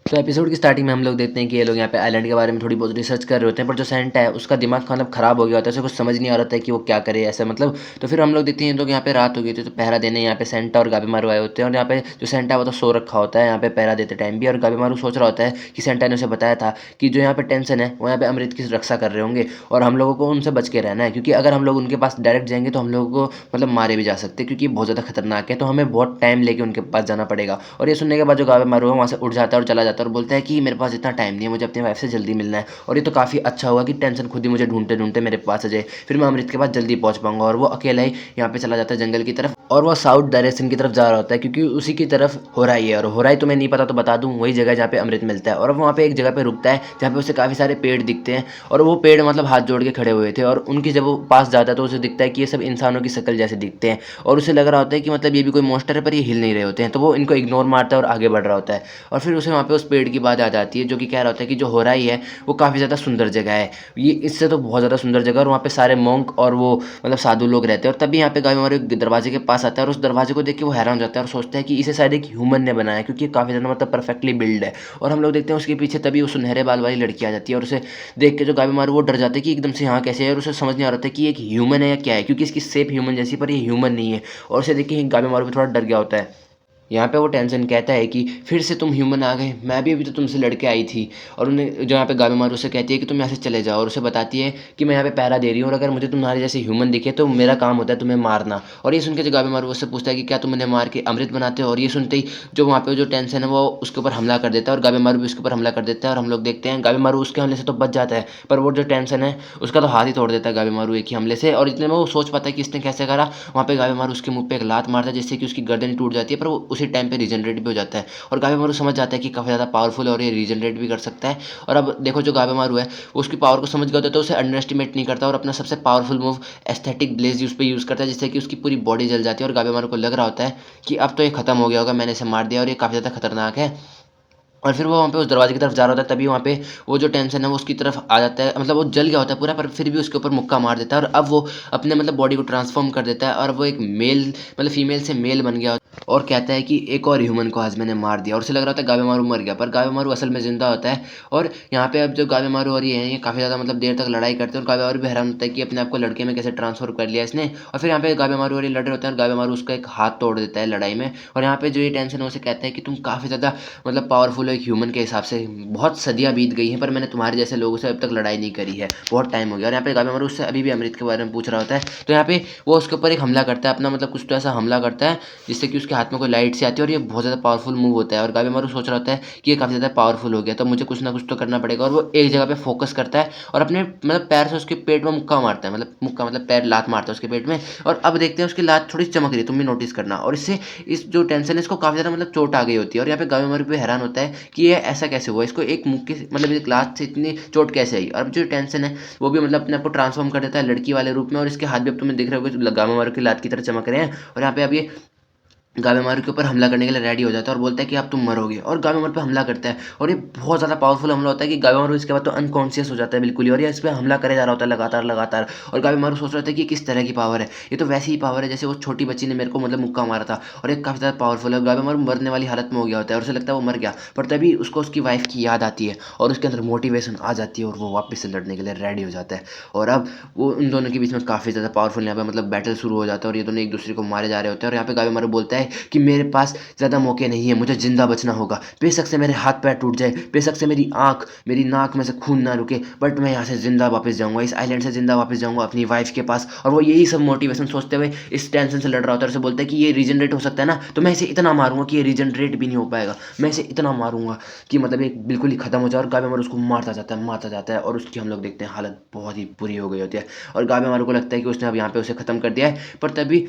तो एपिसोड की स्टार्टिंग में हम लोग देखते हैं कि ये लोग यहाँ पे आइलैंड के बारे में थोड़ी बहुत रिसर्च कर रहे होते हैं, पर जो सेंटा है उसका दिमाग मतलब खराब हो गया होता है, उसे कुछ समझ नहीं आ रहा था कि वो क्या करे ऐसा मतलब। तो फिर हम लोग देखते हैं ये लोग यहाँ पे रात हो गई थी, तो पहरा देने यहाँ पे सेंटा और गाबीमारू आए होते हैं, और यहाँ पे जो सेंटा है वो तो सो रखा होता है यहाँ पे पहरा देते टाइम भी, और गाबीमारू सोच रहा होता है कि सेंटा ने उसे बताया था कि जो यहाँ पे टेंशन है वो यहाँ पे अमृत की रक्षा कर रहे होंगे, और हम लोगों को उनसे बच के रहना है, क्योंकि अगर हम लोग उनके पास डायरेक्ट जाएंगे तो हम लोगों को मतलब मारे भी जा सकते हैं, क्योंकि ये बहुत ज़्यादा खतरनाक है, तो हमें बहुत टाइम लेके उनके पास जाना पड़ेगा। और ये सुनने के बाद जो गाबीमारू है वहाँ से उठ जाता है और चला जाता है और बोलता है कि मेरे पास इतना टाइम नहीं है, मुझे अपनी वाइफ से जल्दी मिलना है, और ये तो काफ़ी अच्छा हुआ कि टेंशन खुद ही मुझे ढूंढते ढूंढते मेरे पास आ जाए, फिर मैं अमृत के पास जल्दी पहुंच पाऊंगा। और वो अकेला ही यहाँ पे चला जाता है जंगल की तरफ, और वो साउथ डायरेक्शन की तरफ जा रहा होता है, क्योंकि उसी की तरफ होराई है, और होराई तुम्हें नहीं पता तो बता दूं, वही जगह जहाँ पे अमृत मिलता है। और वहाँ पे एक जगह पे रुकता है जहाँ पे उसे काफ़ी सारे पेड़ दिखते हैं, और वो पेड़ मतलब हाथ जोड़ के खड़े हुए थे, और उनकी जब वो पास जाता है तो उसे दिखता है कि ये सब इंसानों की शक्ल जैसे दिखते हैं, और उसे लग रहा होता है कि मतलब ये भी कोई मॉन्स्टर है, पर ये हिल नहीं रहे होते हैं, तो वो इनको इग्नोर मारता है और आगे बढ़ रहा होता है। और फिर उसे वहाँ पे उस पेड़ की बात याद आती है, जो कि कह रहा होता है कि जो होराई है वो काफ़ी ज़्यादा सुंदर जगह है, ये इससे तो बहुत ज़्यादा सुंदर जगह है, और वहाँ पे सारे मोंक और वो मतलब साधु लोग रहते हैं। और तभी यहाँ पे गायमारू एक दरवाजे के पास आता है, और उस दरवाजे को देख के वो हैरान हो जाता है और सोचता है कि इसे शायद एक ह्यूमन ने बनाया है, क्योंकि ये काफ़ी ज़्यादा मतलब परफेक्टली बिल्ड है। और हम लोग देखते हैं उसके पीछे तभी वो सुनहरे बाल वाली लड़की आ जाती है, और उसे देख के जो गायमारू वो डर जाता है कि एकदम से यहाँ कैसे है, और उसे समझ नहीं आ रहा था कि ये एक ह्यूमन है या क्या है, क्योंकि इसकी शेप ह्यूमन जैसी, पर ये ह्यूमन नहीं है। और उसे देख के गायमारू भी थोड़ा डर गया होता है। यहाँ पे वो टेंशन कहता है कि फिर से तुम ह्यूमन आ गए, मैं भी अभी तो तुमसे लड़के आई थी। और उन्हें जो यहाँ पे गाबीमारू से कहती है कि तुम यहाँ से चले जाओ, और उसे बताती है कि मैं यहाँ पे पहरा दे रही हूँ, और अगर मुझे तुम्हारे जैसे ह्यूमन दिखे तो मेरा काम होता है तुम्हें मारना। और ये सुन के जो गाबीमारू उससे पूछता है कि क्या तुम उन्हें मार के अमृत बनाते हो, और ये सुनते ही जो वहाँ पे जो टेंशन है वो उसके ऊपर हमला कर देता है, और गाबीमारू भी उसके ऊपर हमला कर देता है। और हम लोग देखते हैं गाबीमारू उसके हमले से तो बच जाता है, पर वो जो टेंशन है उसका तो हाथ ही तोड़ देता है गाबीमारू एक ही हमले से। और इतने में वो सोच पाता है कि इसने कैसे करा, वहाँ पे गाबीमारू उसके मुंह पे एक लात मारता है जिससे कि उसकी गर्दन टूट जाती है, पर वो उसी टाइम पे रीजनरेट भी हो जाता है। और गाबीमारू समझ जाता है कि काफ़ी ज़्यादा पावरफुल है और ये रीजनरेट भी कर सकता है। और अब देखो जो गाबीमारू है वो उसकी पावर को समझ गया होता है, तो उसे अंडर एस्टिमेट नहीं करता, और अपना सबसे पावरफुल मूव एस्थेटिक ब्लेज उस पर यूज़ करता है, जिससे कि उसकी पूरी बॉडी जल जाती है। और गाबीमारू को लग रहा होता है कि अब तो ये खत्म हो गया होगा, मैंने इसे मार दिया और ये काफ़ी ज़्यादा खतरनाक है। और फिर वो वहाँ पे उस दरवाजे की तरफ जा रहा होता है, तभी वहाँ पे वो जो टेंशन है वो उसकी तरफ आ जाता है, मतलब वो जल गया होता है पूरा, पर फिर भी उसके ऊपर मुक्का मार देता है, और अब वो अपने मतलब बॉडी को ट्रांसफॉर्म कर देता है, और वो एक मेल मतलब फीमेल से मेल बन गया, और कहता है कि एक और ह्यूमन को आज मैंने मार दिया। और उसे लग रहा होता है गाबेमारू मर गया, पर गाबेमारू असल में जिंदा होता है। और यहाँ पे अब जो गाबेमारू और ये हैं ये काफ़ी ज़्यादा मतलब देर तक लड़ाई करते हैं, और गाबेमारू भी हैरान होता है कि अपने आप को लड़के में कैसे ट्रांसफर कर लिया इसने। और फिर यहाँ पे गाबेमारू और ये लड़ रहे होते हैं, और गाबेमारू उसका एक हाथ तोड़ देता है लड़ाई में। और यहाँ पे जो ये टेंशन है उसे कहता है कि तुम काफ़ी ज़्यादा मतलब पावरफुल हो एक ह्यूमन के हिसाब से, बहुत सदियाँ बीत गई हैं, पर मैंने तुम्हारे जैसे लोगों से अब तक लड़ाई नहीं करी है, बहुत टाइम हो गया। और यहाँ पे गाबेमारू उससे अभी भी अमृत के बारे में पूछ रहा होता है, तो यहाँ पे वो उसके ऊपर एक हमला करता है अपना, मतलब कुछ तो ऐसा हमला करता है जिससे कि उसके हाथ में कोई लाइट से आती है, और ये बहुत ज़्यादा पावरफुल मूव होता है। और गाबेमारू सोच रहा होता है कि ये काफ़ी ज़्यादा पावरफुल हो गया, तो मुझे कुछ ना कुछ तो करना पड़ेगा। और वो एक जगह पे फोकस करता है और अपने मतलब पैर से उसके पेट में मुक्का मारता है, मतलब मुक्का मतलब पैर लात मारता है उसके पेट में। और अब देखते हैं उसकी लात थोड़ी चमक रही है, तुम भी नोटिस करना। और इससे इस जो टेंशन है इसको काफ़ी ज़्यादा मतलब चोट आ गई होती है, और यहाँ पे गाबेमारू भी हैरान होता है कि ये ऐसा कैसे हुआ, इसको एक मुक्के से मतलब एक लात से इतनी चोट कैसे आई। और अब जो टेंशन है वो भी मतलब अपने आप को ट्रांसफॉर्म कर देता है लड़की वाले रूप में, और इसके हाथ भी अब तुम्हें दिख रहे होगे गाबेमारू की लात की तरह चमक रहे हैं। और यहाँ पे अब ये गाबेमारू के ऊपर हमला करने के लिए रेडी हो जाता है, और बोलता है कि अब तुम मरोगे, और गाबेमारू पे हमला करता है। और ये बहुत ज़्यादा पावरफुल हमला होता है कि गाबेमारू इसके बाद तो अनकॉन्शियस हो जाता है बिल्कुल ही, और ये इस पर हमला करे जा रहा होता है लगातार लगातार। और गाबेमारू सोच रहा था कि ये किस तरह की पावर है, ये तो वैसी ही पावर है जैसे वो छोटी बच्ची ने मेरे को मतलब मुक्का मारा था, और ये काफ़ी ज़्यादा पावरफुल है। गाबेमारू मरने वाली हालत में हो गया होता है, और उसे लगता है वो मर गया, पर तभी उसको उसकी वाइफ की याद आती है, और उसके अंदर मोटिवेशन आ जाती है, और वो वापस से लड़ने के लिए रेडी हो जाता है। और अब वो उन दोनों के बीच में काफ़ी ज़्यादा पावरफुल यहाँ पे मतलब बैटल शुरू हो जाता है, और ये दोनों एक दूसरे को मारे जा रहे होते हैं। और यहाँ पे गाबेमारू बोलता है कि मेरे पास ज़्यादा मौके नहीं है, मुझे ज़िंदा बचना होगा, बेशक से मेरे हाथ पैर टूट जाए, बेशक से मेरी आँख मेरी नाक में से खून ना रुके, बट मैं यहाँ से ज़िंदा वापस जाऊँगा, इस आइलैंड से ज़िंदा वापस जाऊँगा अपनी वाइफ के पास। और वो यही सब मोटिवेशन सोचते हुए इस टेंशन से लड़ रहा होता है, उसे बोलता है कि ये रीजनरेट हो सकता है ना, तो मैं इसे इतना मारूंगा कि ये रीजनरेट भी नहीं हो पाएगा, मैं इसे इतना मारूंगा कि मतलब एक बिल्कुल ही खत्म हो जाए। और गाबेमारू उसको मारता जाता है, और उसकी हम लोग देखते हैं हालत बहुत ही बुरी हो गई होती है। और गाबेमारू को लगता है कि उसने अब यहाँ पे उसे ख़त्म कर दिया है, पर तभी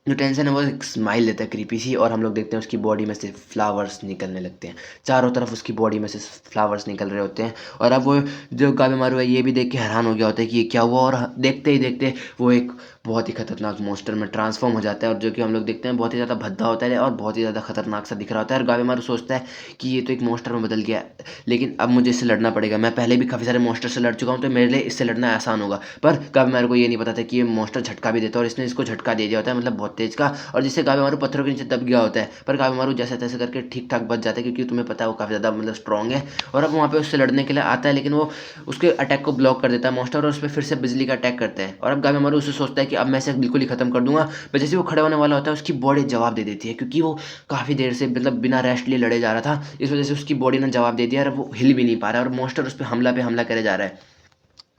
जो टेंशन है वो एक स्माइल देता है क्रीपी सी, और हम लोग देखते हैं उसकी बॉडी में से फ्लावर्स निकलने लगते हैं, चारों तरफ उसकी बॉडी में से फ्लावर्स निकल रहे होते हैं। और अब वो जो गाबेमारू है ये भी देख के हैरान हो गया होता है कि ये क्या हुआ, और देखते ही देखते वो एक बहुत ही खतरनाक मॉन्स्टर में ट्रांसफ़ॉर्म हो जाता है, और जो कि हम लोग देखते हैं बहुत ही ज़्यादा भद्दा होता है और बहुत ही ज़्यादा खतरनाक सा दिख रहा होता है। और गाबेमारू सोचता है कि ये तो एक मॉन्स्टर में बदल गया, लेकिन अब मुझे इससे लड़ना पड़ेगा। मैं पहले भी काफ़ी सारे मॉन्स्टर से लड़ चुका हूँ, तो मेरे लिए इससे लड़ना आसान होगा। पर गाबेमारू को ये नहीं पता था कि ये मॉन्स्टर झटका भी देता है, और इसने इसको झटका दे दिया होता है, मतलब बहुत तेज़ का, और जिससे गाबेमारू पत्थरों के नीचे दब गया होता है। पर गाबेमारू जैसे-तैसे करके ठीक-ठाक बच जाता है, क्योंकि तुम्हें पता है वो काफ़ी ज़्यादा मतलब स्ट्रॉन्ग है। और अब वहाँ पे उससे लड़ने के लिए आता है, लेकिन वो उसके अटैक को ब्लॉक कर देता है मॉन्स्टर, और उस पे फिर से बिजली का अटैक करता है। और अब गाबेमारू उससे सोचता है कि अब मैं इसे बिल्कुल ही खत्म कर दूँगा। पर जैसे वो खड़ा होने वाला होता है, उसकी बॉडी जवाब दे देती है, क्योंकि वो काफ़ी देर से मतलब बिना रेस्ट लिए लड़े जा रहा था। इस वज़ह से उसकी बॉडी ने जवाब दे दिया, और अब वो हिल भी नहीं पा रहा है, और मॉन्स्टर उस पे हमला करे जा रहा है।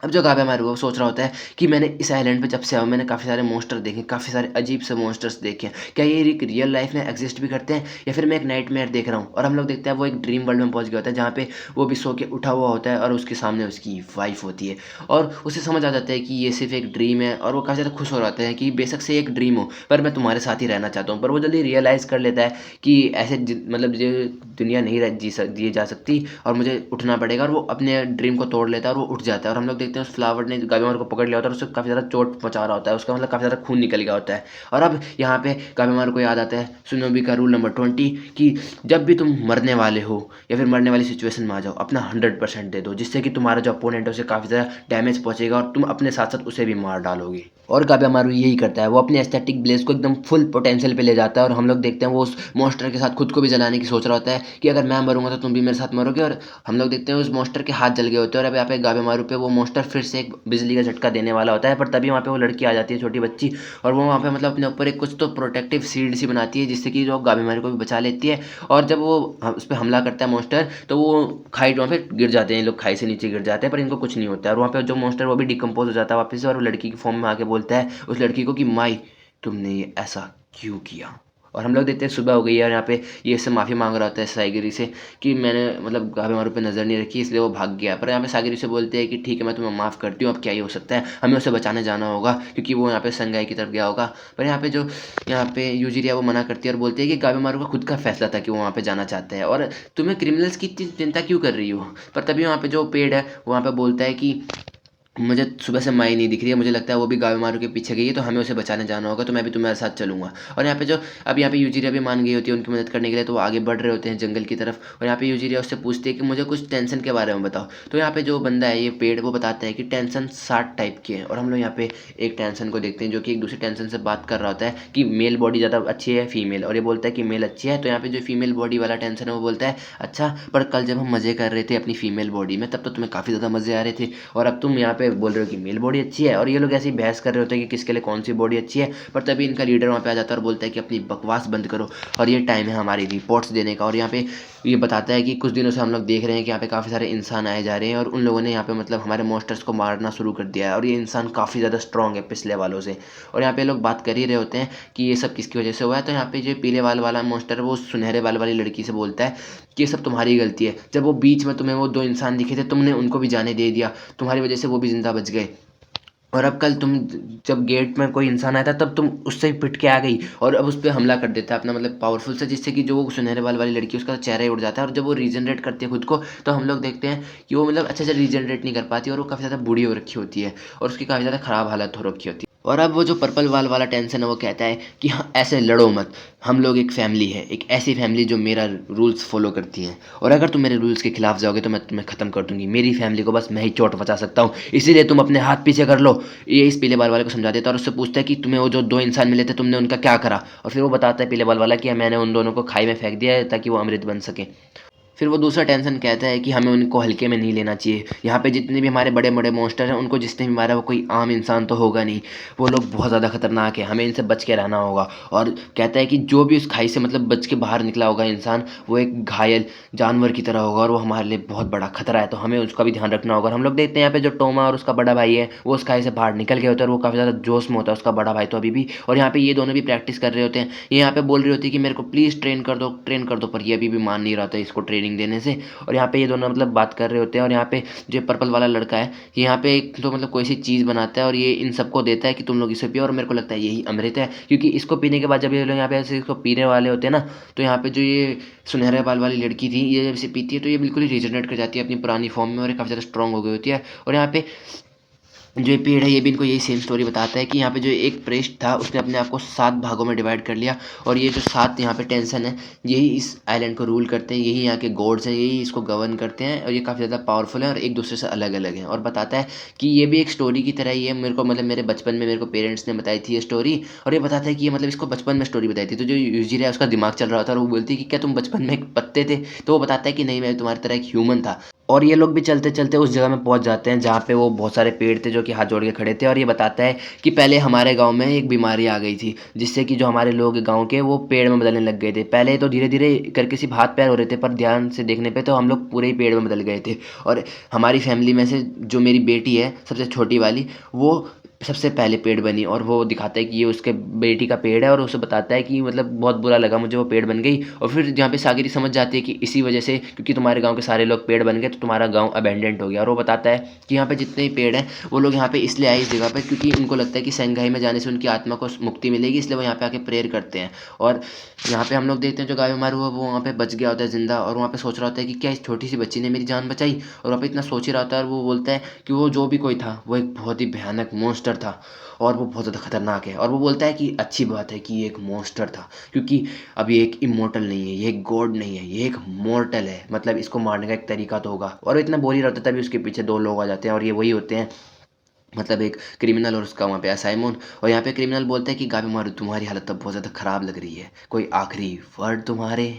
अब जो गाबेमारू है वो सोच रहा होता है कि मैंने इस आइलैंड पे जब से आया हूँ, मैंने काफ़ी सारे मॉन्स्टर देखे, काफ़ी सारे अजीब से मॉन्स्टर्स देखे हैं। क्या ये एक रियल लाइफ में एग्जिस्ट भी करते हैं, या फिर मैं एक नाइटमेयर देख रहा हूँ? और हम लोग देखते हैं वो एक ड्रीम वर्ल्ड में पहुँच गया होता है, जहाँ पे वो भी सो के उठा हुआ होता है, और उसके सामने उसकी वाइफ़ होती है। और उसे समझ आ जाता है कि ये सिर्फ़ एक ड्रीम है, और वो काफ़ी ज़्यादा खुश हो जाते हैं कि बेशक से एक ड्रीम हो, पर मैं तुम्हारे साथ ही रहना चाहता हूँ। पर वो जल्दी रियलाइज़ कर लेता है कि ऐसे मतलब ये दुनिया नहीं जी जा सकती, और मुझे उठना पड़ेगा, और वो अपने ड्रीम को तोड़ लेता है, और वो उठ जाता है। और हम लोग देखते हैं उस फ्लावर ने गाबेमारू को पकड़ लिया होता है, और उससे काफ़ी ज़्यादा चोट पहुँचा रहा होता है, उसका मतलब काफ़ी ज़्यादा खून निकल गया होता है। और अब यहाँ पे गाबेमारू को याद आता है सुनोबी का रूल नंबर 20, कि जब भी तुम मरने वाले हो या फिर मरने वाली सिचुएशन में आ जाओ, अपना 100% दे दो, जिससे कि तुम्हारा जो अपोनेंट है उसे काफ़ी ज़्यादा डैमेज पहुँचेगा, और तुम अपने साथ-साथ उसे भी मार डालोगे। और गाबेमारू यही करता है, वो अपने एस्थेटिक ब्लेज़ को एकदम फुल पोटेंशियल पे ले जाता है, और हम लोग देखते हैं वो उस मॉन्स्टर के साथ खुद को भी जलाने की सोच रहा होता है कि अगर मैं मरूँगा तो तुम भी मेरे साथ मरोगे। और हम लोग देखते हैं उस मॉन्स्टर के हाथ जल गए होते हैं, और अब यहाँ पे गाबेमारू पे वो मॉन्स्टर फिर से एक बिजली का झटका देने वाला होता है। पर तभी वहाँ पे वो लड़की आ जाती है, छोटी बच्ची, और वो वहाँ पे मतलब अपने ऊपर एक कुछ तो प्रोटेक्टिव शील्ड सी बनाती है, जिससे कि जो गाबेमारू को भी बचा लेती है। और जब वो उस पे हमला करता है मॉन्स्टर, तो वो खाई वहाँ पे गिर जाते हैं, ये लोग खाई से नीचे गिर जाते हैं, पर इनको कुछ नहीं होता है। और वहाँ पे जो मॉन्स्टर वो भी डिकम्पोज हो जाता है वापस से, और वो लड़की की फॉर्म में आके बोलता है उस लड़की को कि माई, तुमने ये ऐसा क्यों किया? और हम लोग देखते हैं सुबह हो गई है, और यहाँ पे ये इससे माफ़ी मांग रहा होता है साइगिरी से, कि मैंने मतलब गाबेमारू पे नज़र नहीं रखी, इसलिए वो भाग गया। पर यहाँ पे साइगिरी से बोलते हैं कि ठीक है, मैं तुम्हें माफ़ करती हूँ, अब क्या ही हो सकता है, हमें उसे बचाने जाना होगा, क्योंकि वो यहाँ पे संगाई की तरफ गया होगा। पर यहाँ पे यूजिरिया वो मना करती है, और बोलती है कि गाबेमारू का खुद का फैसला था कि वो वहाँ पे जाना चाहते हैं, और तुम्हें क्रिमिनल्स की इतनी चिंता क्यों कर रही हो? पर तभी वहाँ पे जो पेड़ है वो वहाँ पे बोलता है कि मुझे सुबह से माई नहीं दिख रही है, मुझे लगता है वो भी गाबेमारू के पीछे गई है, तो हमें उसे बचाने जाना होगा, तो मैं भी तुम्हारे साथ चलूँगा। और यहाँ पे यूजिरिया भी मान गई होती है उनकी मदद करने के लिए, तो वो आगे बढ़ रहे होते हैं जंगल की तरफ, और यहाँ पे यूजिरिया उससे पूछती है कि मुझे कुछ टेंशन के बारे में बताओ। तो यहाँ पे जो बंदा है ये पेड़, वो बताता है कि टेंशन 60 टाइप के हैं। और हम लोग यहाँ पे एक टेंशन को देखते हैं जो कि एक दूसरे टेंशन से बात कर रहा होता है कि मेल बॉडी ज़्यादा अच्छी है फीमेल, और ये बोलता है कि मेल अच्छी है। तो यहाँ पे जो फीमेल बॉडी वाला टेंशन है वो बोलता है अच्छा, पर कल जब हम मज़े कर रहे थे अपनी फीमेल बॉडी में, तब तो तुम्हें काफ़ी ज़्यादा मज़े आ रहे थे, और अब तुम यहाँ पे बोल रहे हो कि मेल बॉडी अच्छी है। और ये लोग ऐसे ही बहस कर रहे होते हैं कि किसके लिए कौन सी बॉडी अच्छी है। पर तभी इनका लीडर वहाँ पे आ जाता है और बोलता है कि अपनी बकवास बंद करो, और ये टाइम है हमारी रिपोर्ट्स देने का। और यहाँ पे ये बताता है कि कुछ दिनों से हम लोग देख रहे हैं कि यहाँ पे काफ़ी सारे इंसान आए जा रहे हैं, और उन लोगों ने यहाँ पे मतलब हमारे मॉन्स्टर्स को मारना शुरू कर दिया है, और ये इंसान काफ़ी ज़्यादा स्ट्रॉन्ग है पिछले वालों से। और यहाँ पे लोग बात कर ही रहे होते हैं कि ये सब किसकी वजह से हुआ है। तो यहाँ पे जो पीले बाल वाला मॉन्स्टर है वो सुनहरे बाल वाली लड़की से बोलता है कि ये सब तुम्हारी गलती है, जब वो बीच में तुम्हें वो दो इंसान दिखे थे, तुमने उनको भी जाने दे दिया, तुम्हारी वजह से वो भी जिंदा बच गए। और अब कल तुम जब गेट में कोई इंसान आया था, तब तुम उससे ही पिट के आ गई, और अब उस पे हमला कर देता है अपना मतलब पावरफुल से, जिससे कि जो वो सुनहरे बाल वाली लड़की है उसका चेहरा ही उड़ जाता है। और जब वो रीजनरेट करती है खुद को, तो हम लोग देखते हैं कि वो मतलब अच्छे से रीजनरेट नहीं कर पाती, और वो काफ़ी ज़्यादा बूढ़ी हो रखी होती है, और उसकी काफ़ी ज़्यादा ख़राब हालत हो रखी होती है। और अब वो जो पर्पल वाल वाला टेंशन है वो कहता है कि हाँ, ऐसे लड़ो मत, हम लोग एक फैमिली है, एक ऐसी फैमिली जो मेरा रूल्स फॉलो करती है, और अगर तुम मेरे रूल्स के खिलाफ जाओगे तो मैं तुम्हें ख़त्म कर दूंगी, मेरी फैमिली को बस मैं ही चोट पहुंचा सकता हूँ, इसीलिए तुम अपने हाथ पीछे कर लो। ये इस पीले बाल वाले को समझा देता है, और उससे पूछता है कि तुम्हें वो जो दो इंसान मिले थे, तुमने उनका क्या करा? और फिर वो बताता है पीले बाल वाला कि मैंने उन दोनों को खाई में फेंक दिया है ताकि वो अमृत बन सके। फिर वो दूसरा टेंशन कहता है कि हमें उनको हल्के में नहीं लेना चाहिए, यहाँ पे जितने भी हमारे बड़े बड़े मॉन्स्टर हैं उनको जिसने भी मारा वो कोई आम इंसान तो होगा नहीं, वो लोग बहुत ज़्यादा खतरनाक है, हमें इनसे बच के रहना होगा। और कहता है कि जो भी उस खाई से मतलब बच के बाहर निकला होगा इंसान, वो एक घायल जानवर की तरह होगा, और वो हमारे लिए बहुत बड़ा खतरा है, तो हमें उसका भी ध्यान रखना होगा। और हम लोग देखते हैं यहाँ पे जो टोमा और उसका बड़ा भाई है वो उस खाई से बाहर निकल गए होते हैं, और वो काफ़ी ज़्यादा जोश में होता है उसका बड़ा भाई तो अभी भी। और यहाँ पे ये दोनों भी प्रैक्टिस कर रहे होते हैं, ये यहाँ पे बोल रही होती है कि मेरे को प्लीज़ ट्रेन कर दो, पर ये अभी भी मान नहीं रहा था इसको ट्रेनिंग देने से। और यहाँ पे ये दोनों मतलब बात कर रहे होते हैं, और यहाँ पे जो पर्पल वाला लड़का है, ये यहाँ पे एक तो मतलब कोई सी चीज़ बनाता है, और ये इन सबको देता है कि तुम लोग इसे पियो, और मेरे को लगता है यही अमृत है, क्योंकि इसको पीने के बाद जब ये लोग यहाँ पे ऐसे इसको पीने वाले होते हैं ना, तो यहाँ पे जो ये सुनहरे बाल वाली लड़की थी, ये जब इसे पीती है तो ये बिल्कुल ही रिजनरेट कर जाती है अपनी पुरानी फॉर्म में, और ये काफ़ी ज़्यादा स्ट्रॉन्ग हो गई होती है। और यहाँ पे जो ये पेड़ है ये भी इनको यही सेम स्टोरी बताता है कि यहाँ पे जो एक प्रेस्ट था उसने अपने आप को 7 भागों में डिवाइड कर लिया, और ये जो 7 यहाँ पे टेंशन है यही इस आइलैंड को रूल करते हैं, यही यहाँ के गॉड्स हैं, यही इसको गवर्न करते हैं, और ये काफ़ी ज़्यादा पावरफुल हैं और एक दूसरे से अलग अलग हैं। और बताता है कि ये भी एक स्टोरी की तरह ही है, मेरे को मतलब मेरे बचपन में मेरे को पेरेंट्स ने बताई थी ये स्टोरी, और ये बताता है कि ये मतलब इसको बचपन में स्टोरी बताई थी। तो जो यूजिर है उसका दिमाग चल रहा था और वो बोलती है कि क्या तुम बचपन में एक पत्ते थे? तो वो बताता है कि नहीं, मैं तुम्हारी तरह एक ह्यूमन था। और ये लोग भी चलते-चलते उस जगह में पहुँच जाते हैं जहाँ पे वो बहुत सारे पेड़ थे जो कि हाथ जोड़ के खड़े थे, और ये बताता है कि पहले हमारे गाँव में एक बीमारी आ गई थी, जिससे कि जो हमारे लोग गाँव के वो पेड़ में बदलने लग गए थे। पहले तो धीरे-धीरे करके सिर्फ़ हाथ-पैर हो रहे थे, पर ध्यान से देखने पे तो हम लोग पूरे ही पेड़ में बदल गए थे। और हमारी फैमिली में से जो मेरी बेटी है, सबसे छोटी वाली, वो सबसे पहले पेड़ बनी, और वो दिखाता है कि ये उसके बेटी का पेड़ है, और उसे बताता है कि मतलब बहुत बुरा लगा मुझे, वो पेड़ बन गई। और फिर जहाँ पे सागिरी समझ जाती है कि इसी वजह से, क्योंकि तुम्हारे गांव के सारे लोग पेड़ बन गए तो तुम्हारा गांव अबेंडेंट हो गया। और वो बताता है कि यहाँ पे जितने भी पेड़ हैं वो लोग यहाँ पे इसलिए आए इस जगह पे क्योंकि उनको लगता है कि संघाई में जाने से उनकी आत्मा को मुक्ति मिलेगी, इसलिए वो यहाँ पे आके प्रेयर करते हैं। और यहाँ पे हम लोग देखते हैं जो गाय बीमार हुआ वो वहाँ पे बच गया होता है जिंदा, और वहाँ पे सोच रहा होता है कि क्या इस छोटी सी बच्ची ने मेरी जान बचाई। और वहाँ पे इतना सोच ही रहा होता है, और वो बोलता है कि वो जो भी कोई था वो एक बहुत ही भयानक मॉन्स्टर था, और वो बहुत ज़्यादा खतरनाक है। और वो बोलता है कि अच्छी बात है कि ये एक मॉन्स्टर था, क्योंकि अब ये एक इमॉर्टल नहीं है, ये एक गॉड नहीं है, ये एक मॉर्टल है, मतलब इसको मारने का एक तरीका तो होगा। और वो इतना बोल ही रहा होता है, तभी उसके पीछे 2 लोग आ जाते हैं, और ये वही होते हैं, मतलब एक क्रिमिनल और उसका वहाँ पे असाइमन। और यहाँ पे क्रिमिनल बोलता है कि गाबी मारू, तुम्हारी हालत तो बहुत ज़्यादा ख़राब लग रही है, कोई आखिरी वर्ड तुम्हारे?